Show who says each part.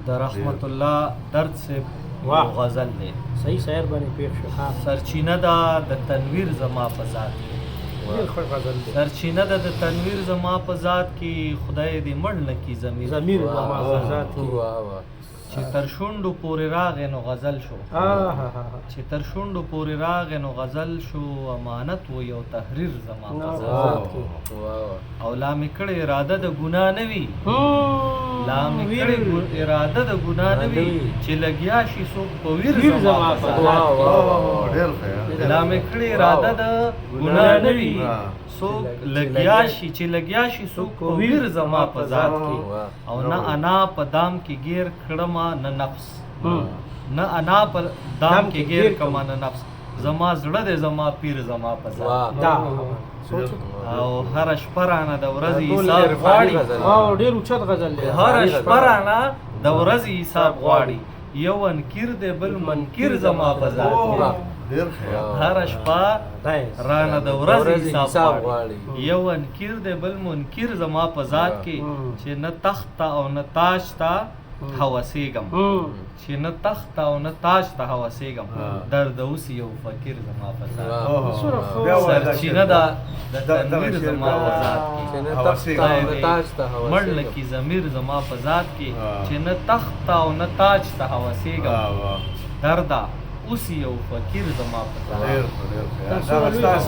Speaker 1: د رحمت الله درد سے غزل دی.
Speaker 2: صحیح شاعر باندې پیښ شو. ها
Speaker 1: سرچینه ده د تنویر زما په ذات کې.
Speaker 2: ډېر ښه غزل دی.
Speaker 1: سرچینه ده د تنویر زما په ذات کې، خدای دې مړ نه کي ضمیر
Speaker 2: زما په ذات کې.
Speaker 1: چې تر شونډو پورې راغې نو غزل شو. چې تر شونډو پورې راغې نو غزل شو، امانت و یو تحریر زما په ذات کې. او لا مې کړې اراده د ګناه نه وي، لا مې کړې اراده د ګناه نه وي، چې لګیا شي څوک په ویر زما په ذات کې. لا مې کړې اراده د ګناه نه وي، څوک لګیا شي چې لګیا شي څوک په ویر زما په ذات کې. او نه انا په دام کې گیر کړما نه نفس، نه انا په دام کې گیر کما نه نفس. زما زړه دې زما پیر زما په ذات کې. او هر شپه رانه د ورځې حساب غواړي.
Speaker 2: ډېر اوچت غزل دی.
Speaker 1: هر شپه رانه د ورځې حساب غواړي، یو انکر دې بل منکر زما په ذات کې. هر شپه رانه د ورځې حساب غواړي، یو انکر دې بل منکر زما په ذات کې. چې نه تخت او نه تاج ته هوسېږم، چې نه تخت او نه تاج ته هوسېږم، درد اوس یو فقیر زما په ذات کې. سرچینه ده د تنویر زما په ذات کې، مړ نه کي ضمیر زما په ذات کې. چې نه تخت او نه تاج ته هوسېږم، درده اوس یو فقیر زما په ذات کې.